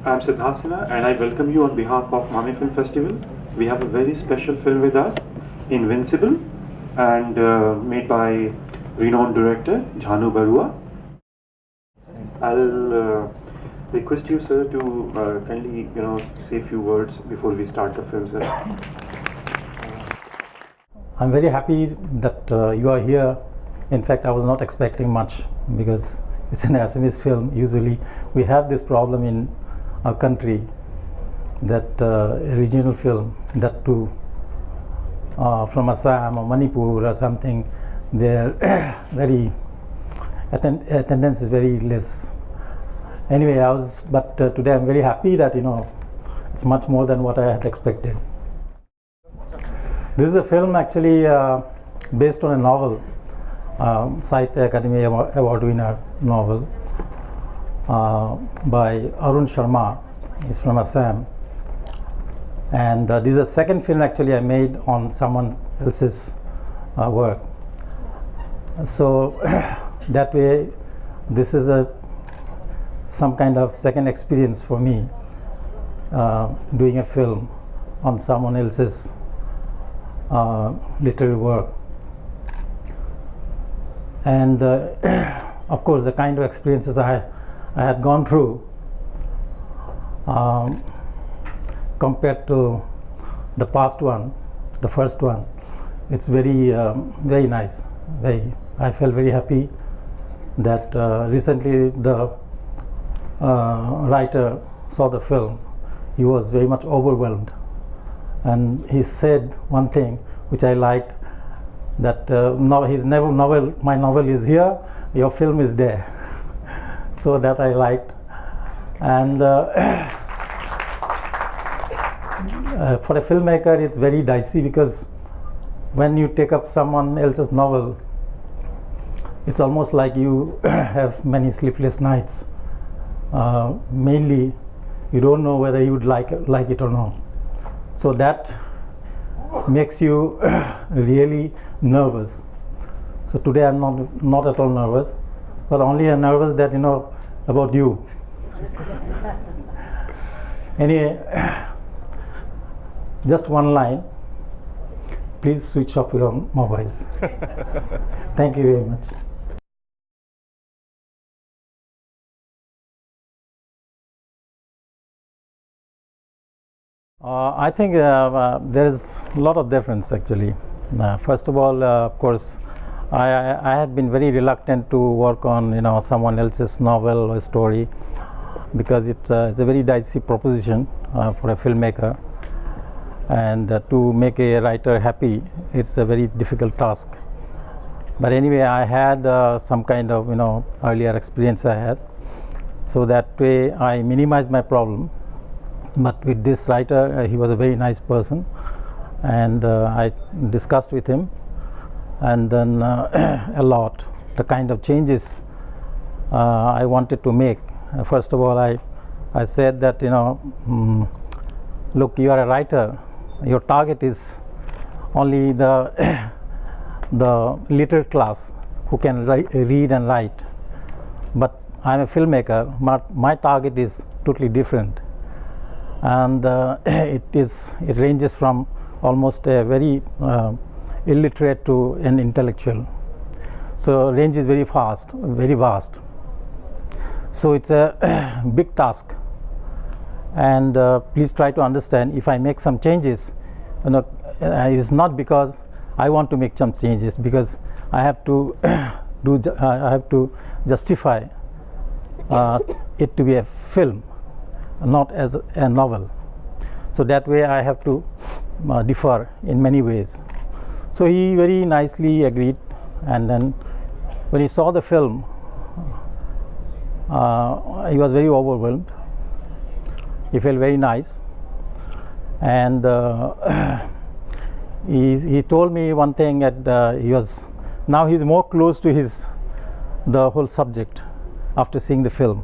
I'm Siddhasana and I welcome you on behalf of Mami Film Festival. We have a very special film with us, Invincible, and made by renowned director Janu Baruah. I'll request you, sir, to kindly, say a few words before we start the film, sir. I'm very happy that you are here. In fact, I was not expecting much because it's an Assamese film. Usually we have this problem in our country that a regional film, that too from Assam or Manipur or something, their very attendance is very less. Anyway, today I'm very happy that it's much more than what I had expected. This is a film actually based on a novel, Sahitya Academy Award winner novel by Arun Sharma. He's from Assam, and this is the second film actually I made on someone else's work. So that way, this is some kind of second experience for me, doing a film on someone else's literary work. And of course, the kind of experiences I had gone through compared to the past one, the first one, it's very very nice. I felt very happy that recently the writer saw the film. He was very much overwhelmed, and he said one thing which I liked, that my novel is here, your film is there. So that I liked. And for a filmmaker it's very dicey, because when you take up someone else's novel, it's almost like you have many sleepless nights. Mainly you don't know whether you would like it or not. So that makes you really nervous. So today I'm not at all nervous, but only I'm nervous that about you. Anyway, just one line: please switch off your mobiles. Thank you very much. I think there is a lot of difference actually. First of all, of course, I had been very reluctant to work on someone else's novel or story, because it's a very dicey proposition for a filmmaker, and to make a writer happy, it's a very difficult task. But anyway, I had some kind of earlier experience I had, so that way I minimized my problem. But with this writer, he was a very nice person, and I discussed with him, and then a lot the kind of changes I wanted to make. First of all, I said that look, you are a writer, your target is only the literate class who can read and write, but I'm a filmmaker. My target is totally different, and it ranges from almost a very illiterate to an intellectual. So range is very vast. So it's a big task, and please try to understand, if I make some changes, it's not because I want to make some changes, because I have to I have to justify it to be a film, not as a novel. So that way I have to differ in many ways. So he very nicely agreed, and then when he saw the film, he was very overwhelmed. He felt very nice, and he told me one thing, that he's more close to the whole subject after seeing the film.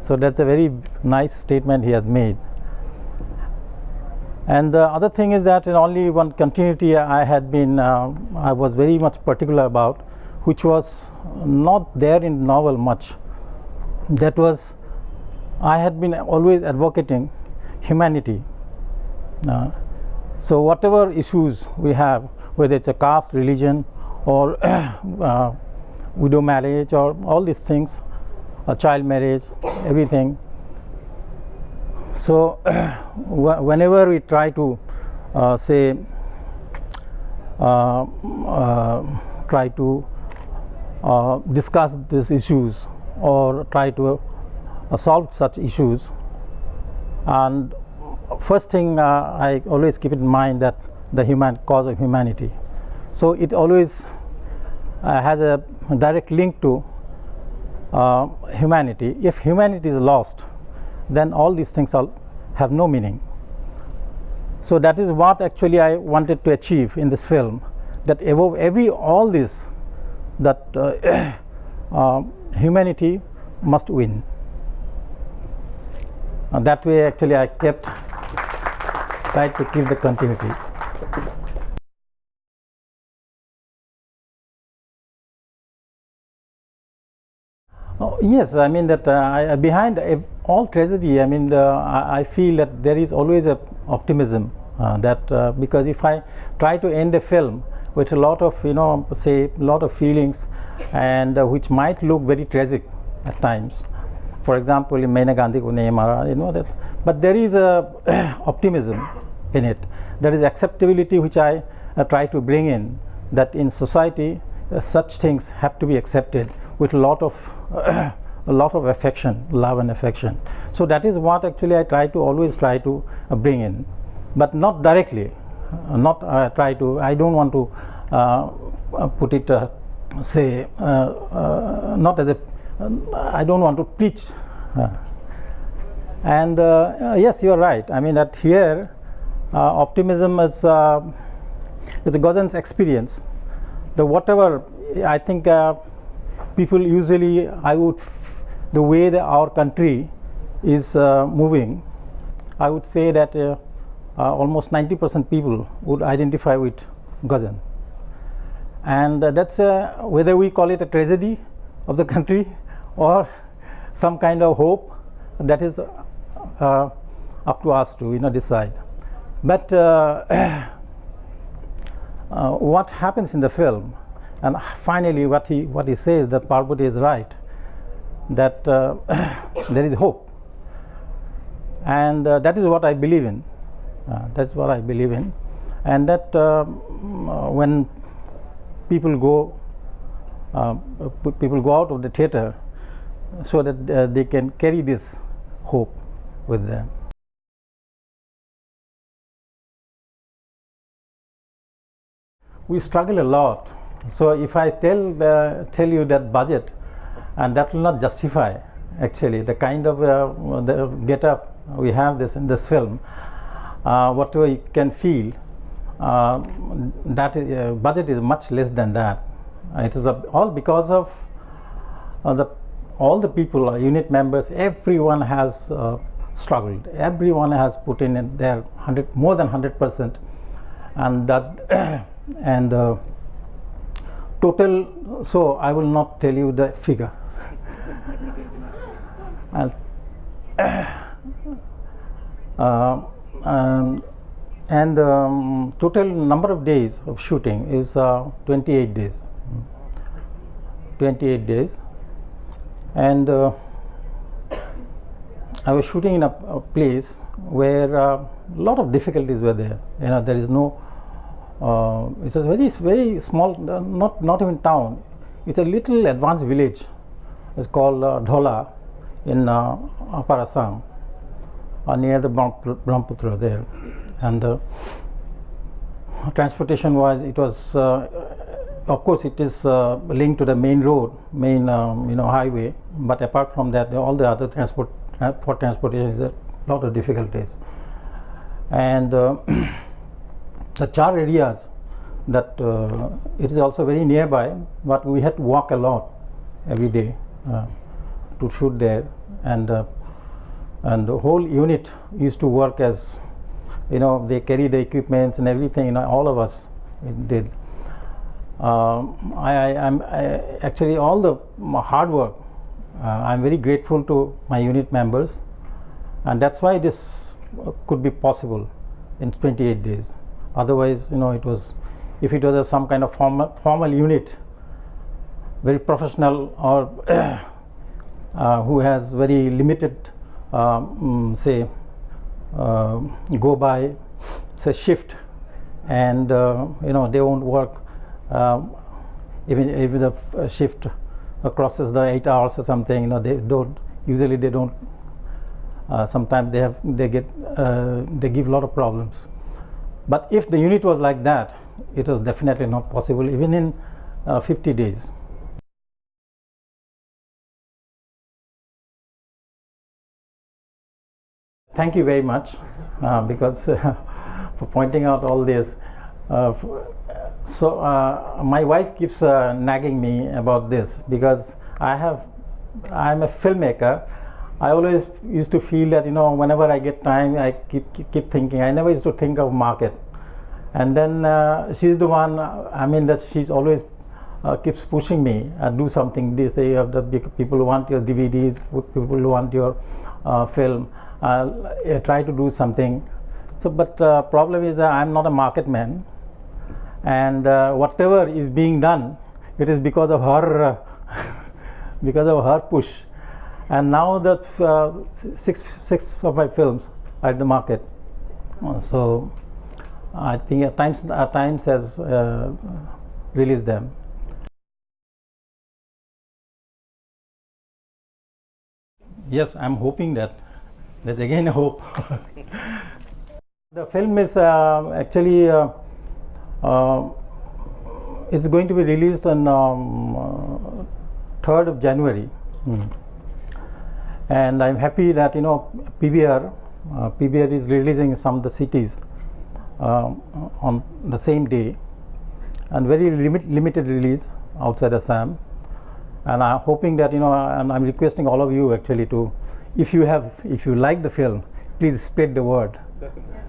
So that's a very nice statement he has made. And the other thing is that in only one continuity I was very much particular about, which was not there in the novel much. That was I had been always advocating humanity. So whatever issues we have, whether it's a caste, religion, or widow marriage, or all these things, child marriage, everything. So whenever we try to try to discuss these issues or try to solve such issues, and first thing I always keep in mind that the human cause of humanity. So it always has a direct link to humanity. If humanity is lost, then all these things have no meaning. So that is what actually I wanted to achieve in this film, that above all this, that humanity must win. That way actually I tried to keep the continuity. Oh, yes, I mean that behind all tragedy, I mean I feel that there is always a optimism, because if I try to end a film with a lot of say a lot of feelings, and which might look very tragic at times, for example in Maina Gandhi ko nahi mara, that, but there is a optimism in it. There is acceptability which I try to bring in, that in society such things have to be accepted with a lot of affection, love and affection. So that is what actually I always try to bring in, but not directly. I don't want to put it say not as a I don't want to preach, and yes, you are right. I mean that here optimism is a Gaussian experience. The whatever I think people usually, the way that our country is moving, I would say that almost 90% people would identify with Gaussian, and that's whether we call it a tragedy of the country or some kind of hope, that is up to us to decide. But what happens in the film, and finally what he says, that Parvati is right, that there is hope, and that is what I believe in. That's what I believe in, and that when people go out of the theater, so that they can carry this hope with them. We struggle a lot. So if I tell you that budget, and that will not justify actually the kind of the get up we have in this film, whatever you can feel, that budget is much less than that. It is all because of all the people, unit members, everyone has struggled. Everyone has put in their more than 100%, and that and total. So I will not tell you the figure. And total number of days of shooting is 28 days. 28 days, and I was shooting in a place where a lot of difficulties were there. There is no. It's a very small, not even town. It's a little advanced village. It's called Dhola in Upper Assam, near the Brahmaputra there, and transportation wise, it was of course it is linked to the main highway, but apart from that, all the other transportation is a lot of difficulties, and the char areas, that it is also very nearby, but we had to walk a lot every day to shoot there, and the whole unit used to work as they carry the equipments and everything. All of us did. I'm actually all the hard work. I'm very grateful to my unit members and that's why this could be possible in 28 days. Otherwise, it was, if it was some kind of formal unit, very professional, or who has very limited say go by say shift, and they won't work even if the shift crosses the 8 hours or something. They don't usually, they don't sometimes they give a lot of problems. But if the unit was like that, it was definitely not possible even in 50 days. Thank you very much because for pointing out all this. My wife keeps nagging me about this, because I'm a filmmaker. I always used to feel that whenever I get time, I keep thinking. I never used to think of market, and then she's the one. I mean, that she's always keeps pushing me do something. They say the people who want your DVDs, people who want your film. Try to do something. So, but problem is I'm not a market man, and whatever is being done, it is because of her because of her push. And now that six of my films are at the market, so I think at times has released them. Yes, I'm hoping that. There's again a hope. The film is actually it's going to be released on 3rd of January. And I'm happy that PVR is releasing in some of the cities on the same day, and very limited release outside Assam. And I'm hoping that and I'm requesting all of you actually to, if you like the film, please spread the word. Definitely.